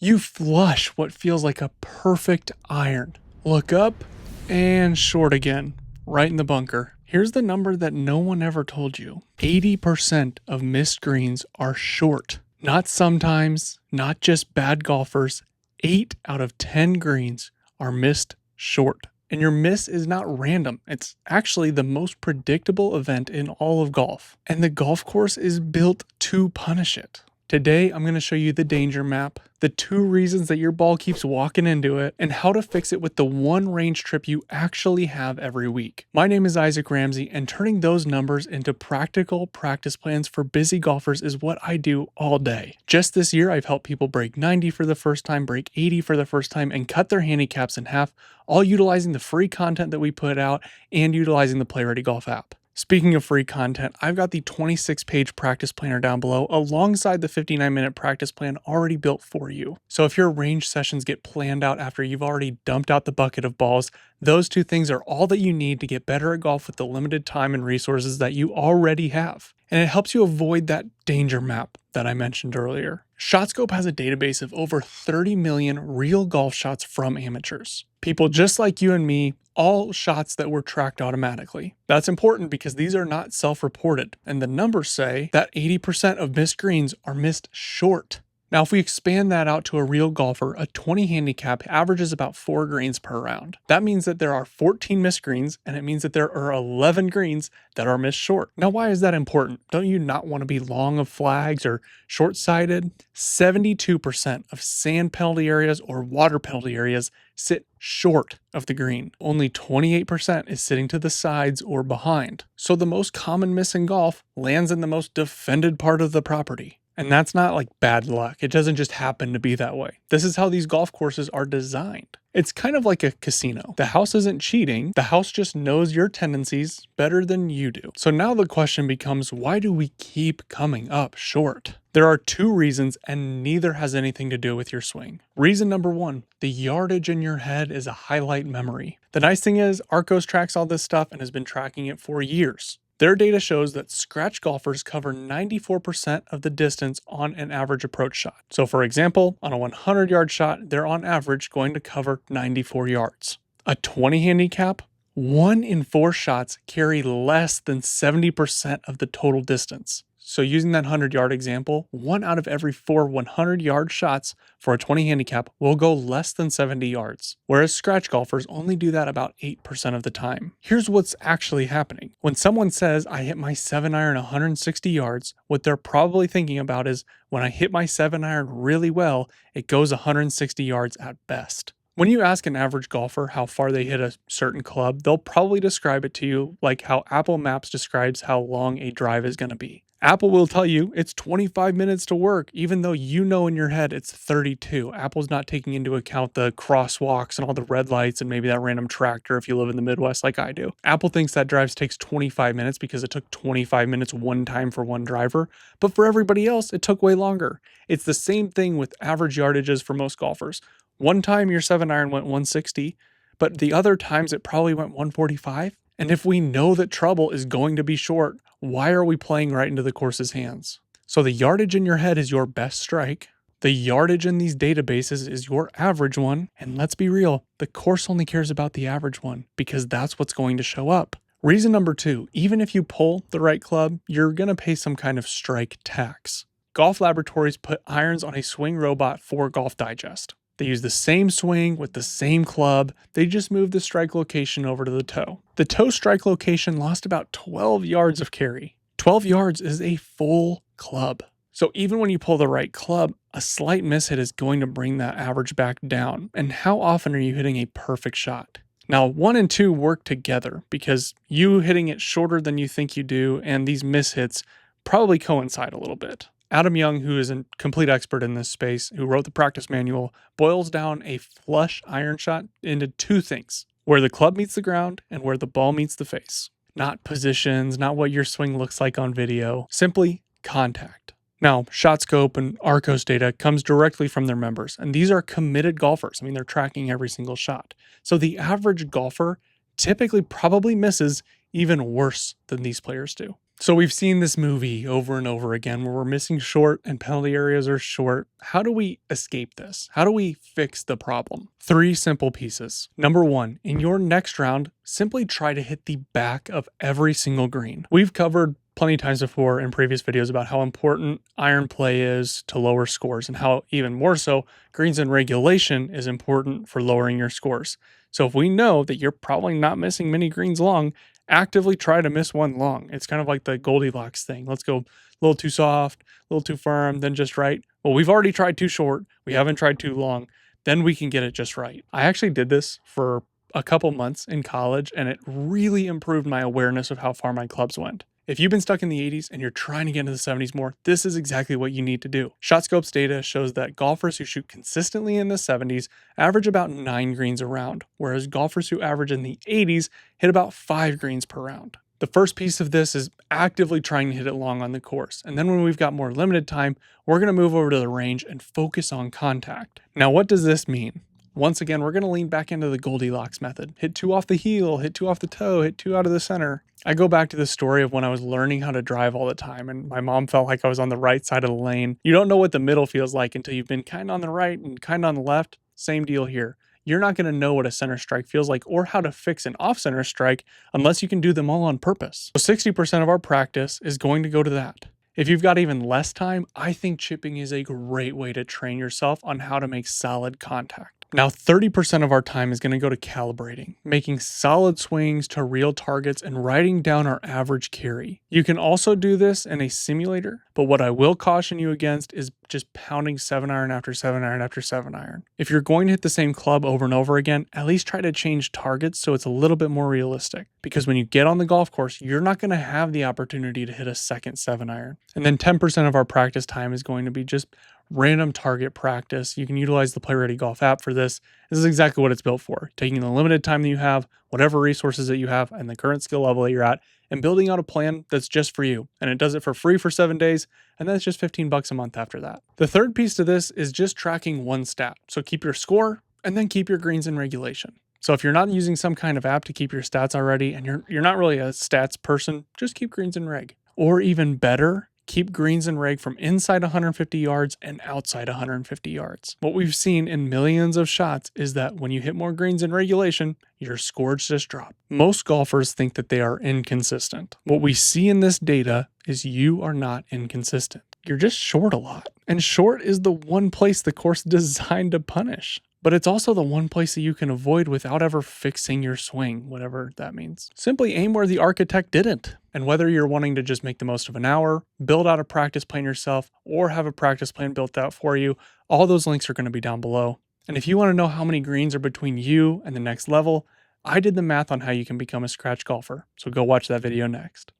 You flush what feels like a perfect iron. Look up and short again, right in the bunker. Here's the number that no one ever told you. 80% of missed greens are short. Not sometimes, not just bad golfers. 8 out of 10 greens are missed short. And your miss is not random. It's actually the most predictable event in all of golf. And the golf course is built to punish it. Today, I'm going to show you the danger map, the 2 reasons that your ball keeps walking into it, and how to fix it with the 1 range trip you actually have every week. My name is Isaak Ramsey, and turning those numbers into practical practice plans for busy golfers is what I do all day. Just this year, I've helped people break 90 for the first time, break 80 for the first time, and cut their handicaps in half, all utilizing the free content that we put out and utilizing the Play Ready Golf app. Speaking of free content, I've got the 26-page practice planner down below alongside the 59-minute practice plan already built for you. So if your range sessions get planned out after you've already dumped out the bucket of balls, those 2 things are all that you need to get better at golf with the limited time and resources that you already have. And it helps you avoid that danger map that I mentioned earlier. ShotScope has a database of over 30 million real golf shots from amateurs. People just like you and me, all shots that were tracked automatically. That's important because these are not self-reported, and the numbers say that 80% of missed greens are missed short. Now, if we expand that out to a real golfer, a 20 handicap averages about 4 greens per round. That means that there are 14 missed greens, and it means that there are 11 greens that are missed short. Now, why is that important? Don't you not want to be long of flags or short-sighted? 72% of sand penalty areas or water penalty areas sit short of the green. Only 28% is sitting to the sides or behind. So the most common miss in golf lands in the most defended part of the property. And that's not like bad luck. It doesn't just happen to be that way. This is how these golf courses are designed. It's kind of like a casino. The house isn't cheating. The house just knows your tendencies better than you do. So now the question becomes, why do we keep coming up short? There are 2 reasons, and neither has anything to do with your swing. Reason number 1, the yardage in your head is a highlight memory. The nice thing is, Arccos tracks all this stuff and has been tracking it for years. Their data shows that scratch golfers cover 94% of the distance on an average approach shot. So for example, on a 100-yard shot, they're on average going to cover 94 yards. A 20 handicap, 1 in 4 shots carry less than 70% of the total distance. So using that 100-yard example, 1 out of every 4 100-yard shots for a 20 handicap will go less than 70 yards, whereas scratch golfers only do that about 8% of the time. Here's what's actually happening. When someone says, I hit my 7-iron 160 yards, what they're probably thinking about is, when I hit my 7-iron really well, it goes 160 yards at best. When you ask an average golfer how far they hit a certain club, they'll probably describe it to you like how Apple Maps describes how long a drive is going to be. Apple will tell you it's 25 minutes to work, even though you know in your head it's 32. Apple's not taking into account the crosswalks and all the red lights and maybe that random tractor if you live in the Midwest like I do. Apple thinks that drive takes 25 minutes because it took 25 minutes one time for one driver, but for everybody else, it took way longer. It's the same thing with average yardages for most golfers. One time your 7-iron went 160, but the other times it probably went 145. And if we know that trouble is going to be short, why are we playing right into the course's hands? So the yardage in your head is your best strike. The yardage in these databases is your average one. And let's be real, the course only cares about the average one because that's what's going to show up. Reason number 2, even if you pull the right club, you're going to pay some kind of strike tax. Golf Laboratories put irons on a swing robot for Golf Digest. They use the same swing with the same club, they just moved the strike location over to the toe. The toe strike location lost about 12 yards of carry. 12 yards is a full club. So even when you pull the right club, a slight mishit is going to bring that average back down. And how often are you hitting a perfect shot? Now, 1 and 2 work together because you hitting it shorter than you think you do and these mishits probably coincide a little bit. Adam Young, who is a complete expert in this space, who wrote the practice manual, boils down a flush iron shot into 2 things: where the club meets the ground and where the ball meets the face. Not positions, not what your swing looks like on video, simply contact. Now, ShotScope and Arccos data comes directly from their members, and these are committed golfers. I mean, they're tracking every single shot. So the average golfer typically probably misses even worse than these players do. So we've seen this movie over and over again where we're missing short and penalty areas are short. How do we escape this? How do we fix the problem? 3 simple pieces. Number 1, in your next round, simply try to hit the back of every single green. We've covered plenty of times before in previous videos about how important iron play is to lower scores and how even more so greens in regulation is important for lowering your scores. So if we know that you're probably not missing many greens long, actively try to miss one long. It's kind of like the Goldilocks thing. Let's go a little too soft, a little too firm, then just right. Well, we've already tried too short. We haven't tried too long. Then we can get it just right. I actually did this for a couple months in college, and it really improved my awareness of how far my clubs went. If you've been stuck in the 80s and you're trying to get into the 70s more, this is exactly what you need to do. ShotScope's data shows that golfers who shoot consistently in the 70s average about 9 greens a round, whereas golfers who average in the 80s hit about 5 greens per round. The first piece of this is actively trying to hit it long on the course. And then when we've got more limited time, we're going to move over to the range and focus on contact. Now, what does this mean? Once again, we're going to lean back into the Goldilocks method. Hit 2 off the heel, hit 2 off the toe, hit 2 out of the center. I go back to the story of when I was learning how to drive all the time and my mom felt like I was on the right side of the lane. You don't know what the middle feels like until you've been kind of on the right and kind of on the left. Same deal here. You're not going to know what a center strike feels like or how to fix an off center strike unless you can do them all on purpose. So 60% of our practice is going to go to that. If you've got even less time, I think chipping is a great way to train yourself on how to make solid contact. Now, 30% of our time is going to go to calibrating, making solid swings to real targets and writing down our average carry. You can also do this in a simulator, but what I will caution you against is just pounding 7-iron after 7-iron after 7-iron. If you're going to hit the same club over and over again, at least try to change targets so it's a little bit more realistic. Because when you get on the golf course, you're not going to have the opportunity to hit a second 7-iron. And then 10% of our practice time is going to be just random target practice. You can utilize the Play Ready Golf app for this. This is exactly what it's built for. Taking the limited time that you have, whatever resources that you have, and the current skill level that you're at, and building out a plan that's just for you. And it does it for free for 7 days, and then it's just $15 a month after that. The third piece to this is just tracking one stat. So keep your score, and then keep your greens in regulation. So if you're not using some kind of app to keep your stats already, and you're not really a stats person, just keep greens in reg. Or even better, keep greens in reg from inside 150 yards and outside 150 yards. What we've seen in millions of shots is that when you hit more greens in regulation, your scores just drop. Most golfers think that they are inconsistent. What we see in this data is you are not inconsistent. You're just short a lot. And short is the one place the course is designed to punish. But it's also the one place that you can avoid without ever fixing your swing, whatever that means. Simply aim where the architect didn't. And whether you're wanting to just make the most of an hour, build out a practice plan yourself, or have a practice plan built out for you, all those links are going to be down below. And if you want to know how many greens are between you and the next level, I did the math on how you can become a scratch golfer. So go watch that video next.